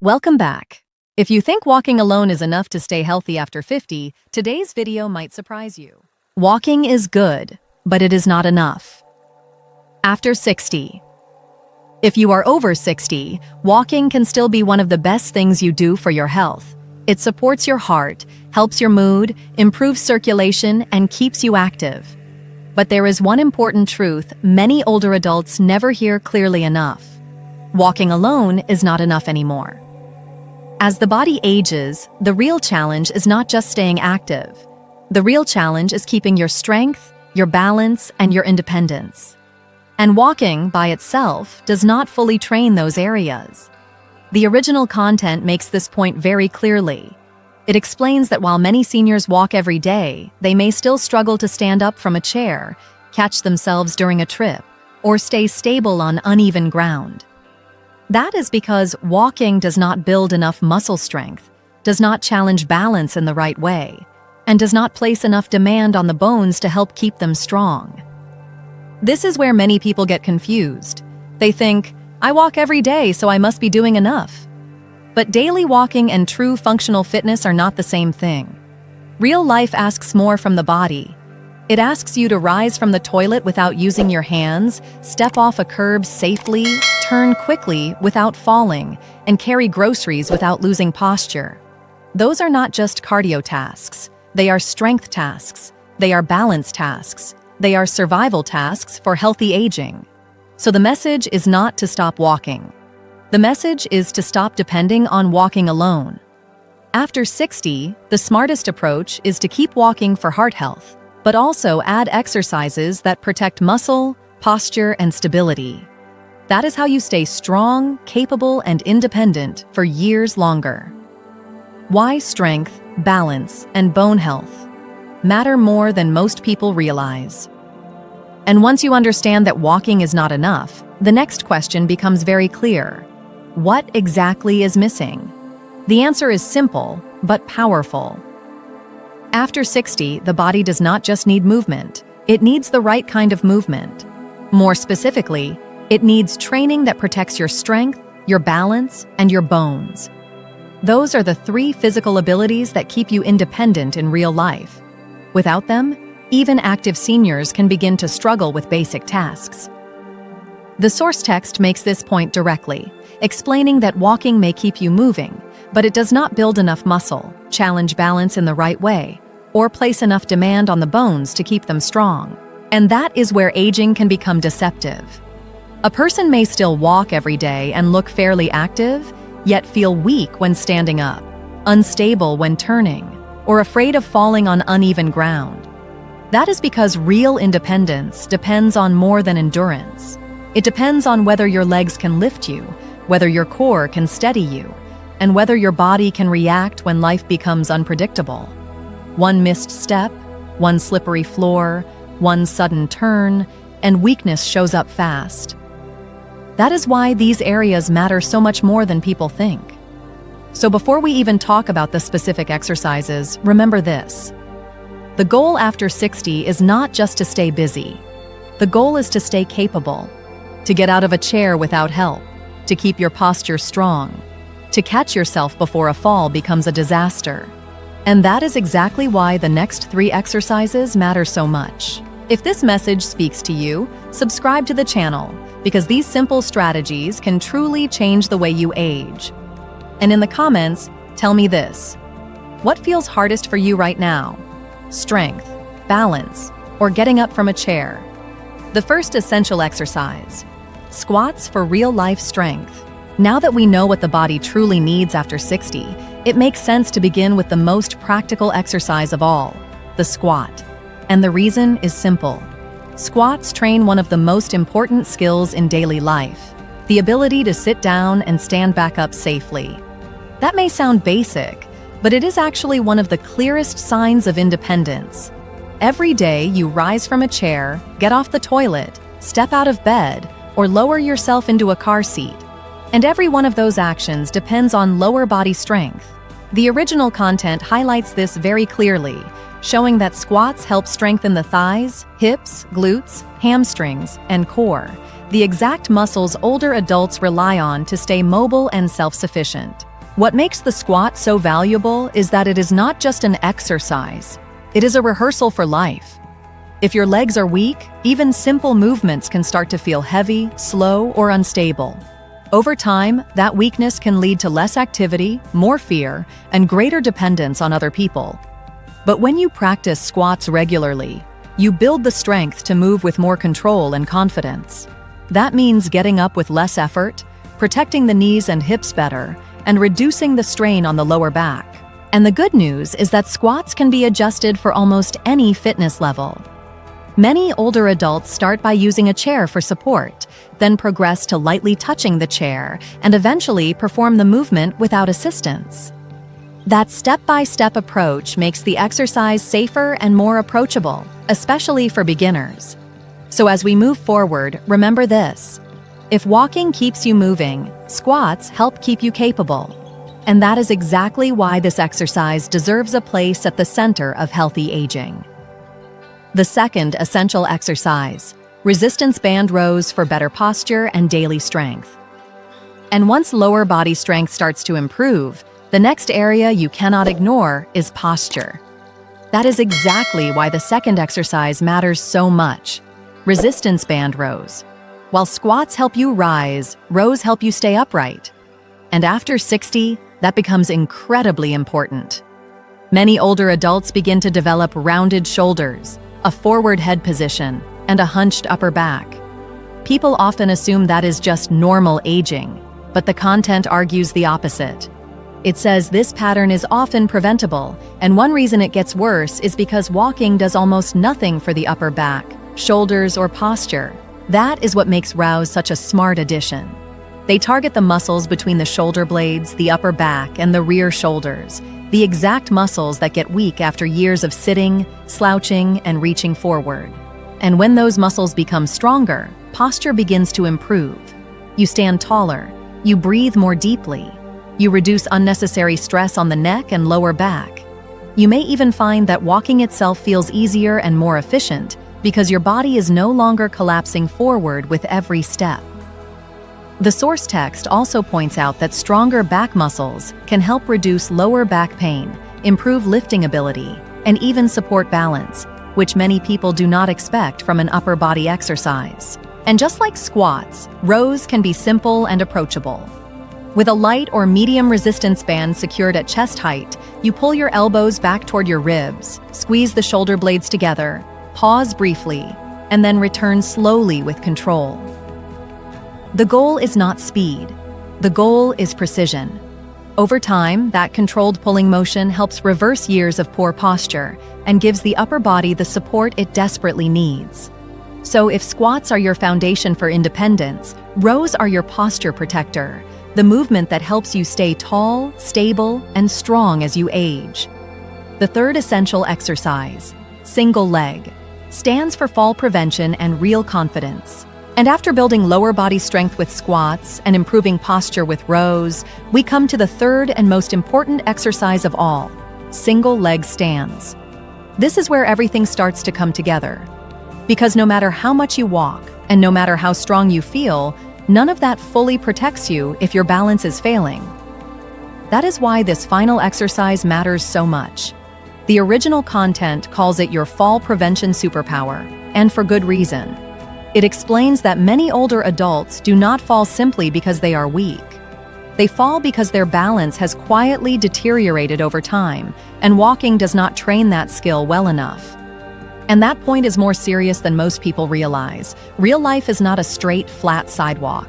Welcome back. If you think walking alone is enough to stay healthy after 50, today's video might surprise you. Walking is good, but it is not enough. After 60. If you are over 60, walking can still be one of the best things you do for your health. It supports your heart, helps your mood, improves circulation, and keeps you active. But there is one important truth many older adults never hear clearly enough. Walking alone is not enough anymore. As the body ages, the real challenge is not just staying active. The real challenge is keeping your strength, your balance, and your independence. And walking, by itself, does not fully train those areas. The original content makes this point very clearly. It explains that while many seniors walk every day, they may still struggle to stand up from a chair, catch themselves during a trip, or stay stable on uneven ground. That is because walking does not build enough muscle strength, does not challenge balance in the right way, and does not place enough demand on the bones to help keep them strong. This is where many people get confused. They think, I walk every day, so I must be doing enough. But daily walking and true functional fitness are not the same thing. Real life asks more from the body. It asks you to rise from the toilet without using your hands, step off a curb safely, turn quickly without falling, and carry groceries without losing posture. Those are not just cardio tasks. They are strength tasks. They are balance tasks. They are survival tasks for healthy aging. So the message is not to stop walking. The message is to stop depending on walking alone. After 60, the smartest approach is to keep walking for heart health, but also add exercises that protect muscle, posture, and stability. That is how you stay strong, capable, and independent for years longer. Why strength, balance, and bone health matter more than most people realize. And once you understand that walking is not enough, the next question becomes very clear. What exactly is missing? The answer is simple, but powerful. After 60, the body does not just need movement, it needs the right kind of movement. More specifically, it needs training that protects your strength, your balance, and your bones. Those are the three physical abilities that keep you independent in real life. Without them, even active seniors can begin to struggle with basic tasks. The source text makes this point directly, explaining that walking may keep you moving, but it does not build enough muscle, challenge balance in the right way, or place enough demand on the bones to keep them strong. And that is where aging can become deceptive. A person may still walk every day and look fairly active, yet feel weak when standing up, unstable when turning, or afraid of falling on uneven ground. That is because real independence depends on more than endurance. It depends on whether your legs can lift you, whether your core can steady you, and whether your body can react when life becomes unpredictable. One missed step, one slippery floor, one sudden turn, and weakness shows up fast. That is why these areas matter so much more than people think. So before we even talk about the specific exercises, remember this. The goal after 60 is not just to stay busy. The goal is to stay capable, to get out of a chair without help, to keep your posture strong, to catch yourself before a fall becomes a disaster. And that is exactly why the next 3 exercises matter so much. If this message speaks to you, subscribe to the channel, because these simple strategies can truly change the way you age. And in the comments, tell me this. What feels hardest for you right now? Strength, balance, or getting up from a chair? The first essential exercise. Squats for real-life strength. Now that we know what the body truly needs after 60, it makes sense to begin with the most practical exercise of all, the squat. And the reason is simple. Squats train one of the most important skills in daily life, the ability to sit down and stand back up safely. That may sound basic, but it is actually one of the clearest signs of independence. Every day you rise from a chair, get off the toilet, step out of bed, or lower yourself into a car seat. And every one of those actions depends on lower body strength. The original content highlights this very clearly, showing that squats help strengthen the thighs, hips, glutes, hamstrings, and core, the exact muscles older adults rely on to stay mobile and self-sufficient. What makes the squat so valuable is that it is not just an exercise, it is a rehearsal for life. If your legs are weak, even simple movements can start to feel heavy, slow, or unstable. Over time, that weakness can lead to less activity, more fear, and greater dependence on other people. But when you practice squats regularly, you build the strength to move with more control and confidence. That means getting up with less effort, protecting the knees and hips better, and reducing the strain on the lower back. And the good news is that squats can be adjusted for almost any fitness level. Many older adults start by using a chair for support, then progress to lightly touching the chair, and eventually perform the movement without assistance. That step-by-step approach makes the exercise safer and more approachable, especially for beginners. So as we move forward, remember this: if walking keeps you moving, squats help keep you capable. And that is exactly why this exercise deserves a place at the center of healthy aging. The second essential exercise: resistance band rows for better posture and daily strength. And once lower body strength starts to improve, the next area you cannot ignore is posture. That is exactly why the second exercise matters so much: resistance band rows. While squats help you rise, rows help you stay upright. And after 60, that becomes incredibly important. Many older adults begin to develop rounded shoulders, a forward head position, and a hunched upper back. People often assume that is just normal aging, but the content argues the opposite. It says this pattern is often preventable, and one reason it gets worse is because walking does almost nothing for the upper back, shoulders, or posture. That is what makes rows such a smart addition. They target the muscles between the shoulder blades, the upper back, and the rear shoulders, the exact muscles that get weak after years of sitting, slouching, and reaching forward. And when those muscles become stronger, posture begins to improve. You stand taller, you breathe more deeply, you reduce unnecessary stress on the neck and lower back. You may even find that walking itself feels easier and more efficient because your body is no longer collapsing forward with every step. The source text also points out that stronger back muscles can help reduce lower back pain, improve lifting ability, and even support balance, which many people do not expect from an upper body exercise. And just like squats, rows can be simple and approachable. With a light or medium resistance band secured at chest height, you pull your elbows back toward your ribs, squeeze the shoulder blades together, pause briefly, and then return slowly with control. The goal is not speed. The goal is precision. Over time, that controlled pulling motion helps reverse years of poor posture and gives the upper body the support it desperately needs. So if squats are your foundation for independence, rows are your posture protector, the movement that helps you stay tall, stable, and strong as you age. The third essential exercise, single leg, stands for fall prevention and real confidence. And after building lower body strength with squats and improving posture with rows, we come to the third and most important exercise of all, single leg stands. This is where everything starts to come together. Because no matter how much you walk, and no matter how strong you feel, none of that fully protects you if your balance is failing. That is why this final exercise matters so much. The original content calls it your fall prevention superpower, and for good reason. It explains that many older adults do not fall simply because they are weak. They fall because their balance has quietly deteriorated over time, and walking does not train that skill well enough. And that point is more serious than most people realize. Real life is not a straight, flat sidewalk.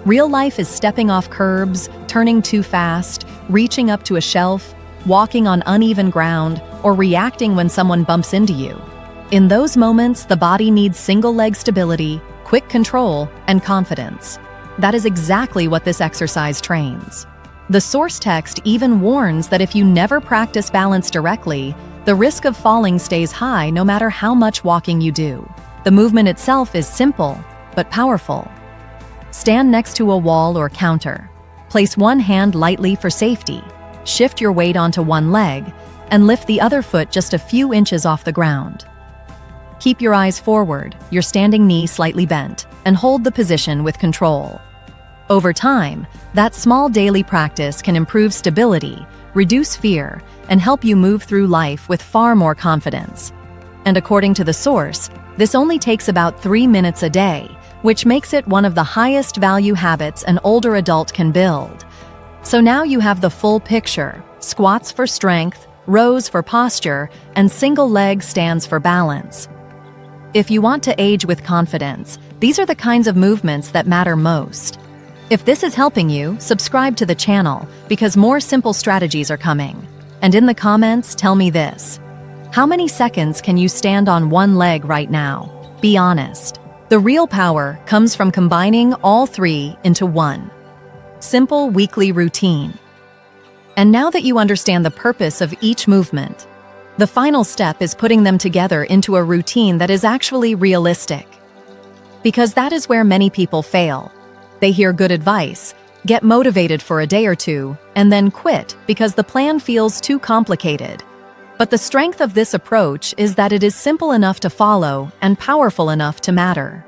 Real life is stepping off curbs, turning too fast, reaching up to a shelf, walking on uneven ground, or reacting when someone bumps into you. In those moments, the body needs single leg stability, quick control, and confidence. That is exactly what this exercise trains. The source text even warns that if you never practice balance directly, the risk of falling stays high no matter how much walking you do. The movement itself is simple, but powerful. Stand next to a wall or counter. Place one hand lightly for safety. Shift your weight onto one leg, and lift the other foot just a few inches off the ground. Keep your eyes forward, your standing knee slightly bent, and hold the position with control. Over time, that small daily practice can improve stability, reduce fear, and help you move through life with far more confidence. And according to the source, this only takes about 3 minutes a day, which makes it one of the highest value habits an older adult can build. So now you have the full picture: squats for strength, rows for posture, and single leg stands for balance. If you want to age with confidence, these are the kinds of movements that matter most. If this is helping you, subscribe to the channel because more simple strategies are coming. And in the comments, tell me this: how many seconds can you stand on one leg right now? Be honest. The real power comes from combining all three into one simple weekly routine. And now that you understand the purpose of each movement, the final step is putting them together into a routine that is actually realistic. Because that is where many people fail. They hear good advice, get motivated for a day or two, and then quit because the plan feels too complicated. But the strength of this approach is that it is simple enough to follow and powerful enough to matter.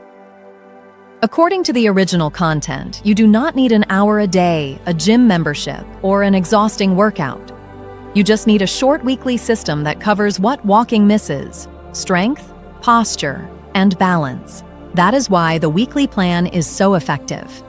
According to the original content, you do not need an hour a day, a gym membership, or an exhausting workout. You just need a short weekly system that covers what walking misses: strength, posture, and balance. That is why the weekly plan is so effective.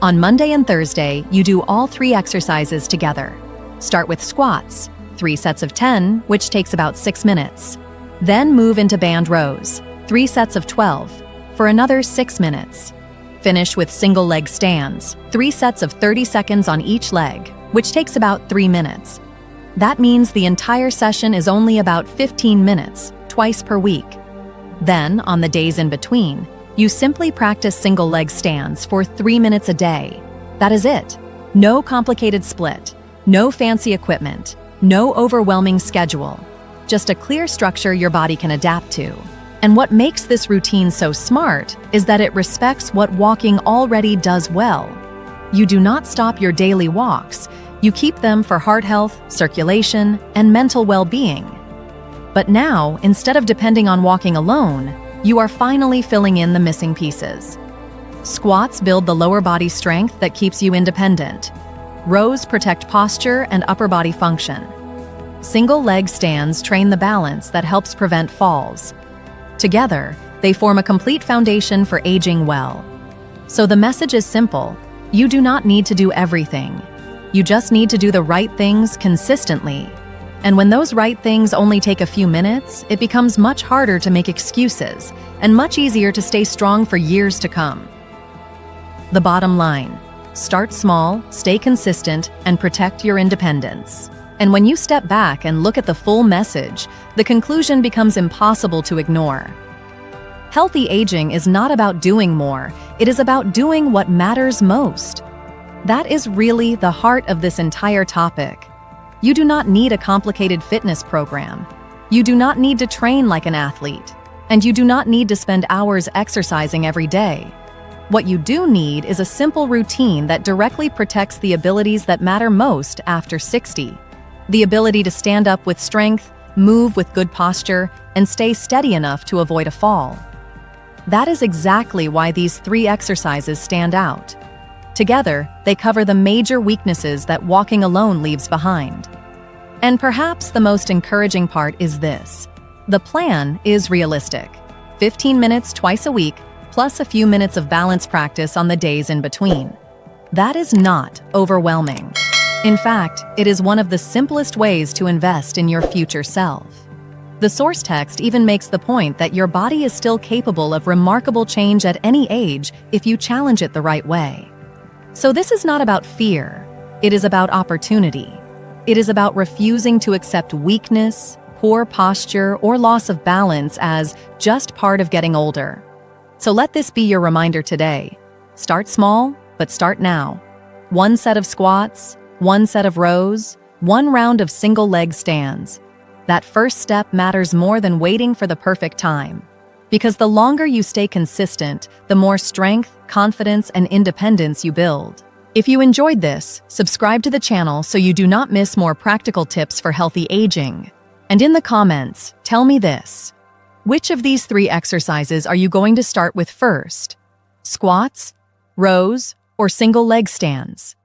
On Monday and Thursday, you do all 3 exercises together. Start with squats, 3 sets of 10, which takes about 6 minutes. Then move into band rows, 3 sets of 12, for another 6 minutes. Finish with single leg stands, 3 sets of 30 seconds on each leg, which takes about 3 minutes. That means the entire session is only about 15 minutes, twice per week. Then, on the days in between, you simply practice single leg stands for 3 minutes a day. That is it. No complicated split, no fancy equipment, no overwhelming schedule. Just a clear structure your body can adapt to. And what makes this routine so smart is that it respects what walking already does well. You do not stop your daily walks. You keep them for heart health, circulation, and mental well-being. But now, instead of depending on walking alone, you are finally filling in the missing pieces. Squats build the lower body strength that keeps you independent. Rows protect posture and upper body function. Single leg stands train the balance that helps prevent falls. Together, they form a complete foundation for aging well. So the message is simple: you do not need to do everything. You just need to do the right things consistently. And when those right things only take a few minutes, it becomes much harder to make excuses and much easier to stay strong for years to come. The bottom line: start small, stay consistent, and protect your independence. And when you step back and look at the full message, the conclusion becomes impossible to ignore. Healthy aging is not about doing more, it is about doing what matters most. That is really the heart of this entire topic. You do not need a complicated fitness program. You do not need to train like an athlete. And you do not need to spend hours exercising every day. What you do need is a simple routine that directly protects the abilities that matter most after 60. The ability to stand up with strength, move with good posture, and stay steady enough to avoid a fall. That is exactly why these 3 exercises stand out. Together, they cover the major weaknesses that walking alone leaves behind. And perhaps the most encouraging part is this: the plan is realistic. 15 minutes twice a week, plus a few minutes of balance practice on the days in between. That is not overwhelming. In fact, it is one of the simplest ways to invest in your future self. The source text even makes the point that your body is still capable of remarkable change at any age if you challenge it the right way. So this is not about fear, it is about opportunity. It is about refusing to accept weakness, poor posture, or loss of balance as just part of getting older. So let this be your reminder today. Start small, but start now. 1 set of squats, 1 set of rows, 1 round of single leg stands. That first step matters more than waiting for the perfect time. Because the longer you stay consistent, the more strength, confidence, and independence you build. If you enjoyed this, subscribe to the channel so you do not miss more practical tips for healthy aging. And in the comments, tell me this: which of these 3 exercises are you going to start with first? Squats, rows, or single leg stands.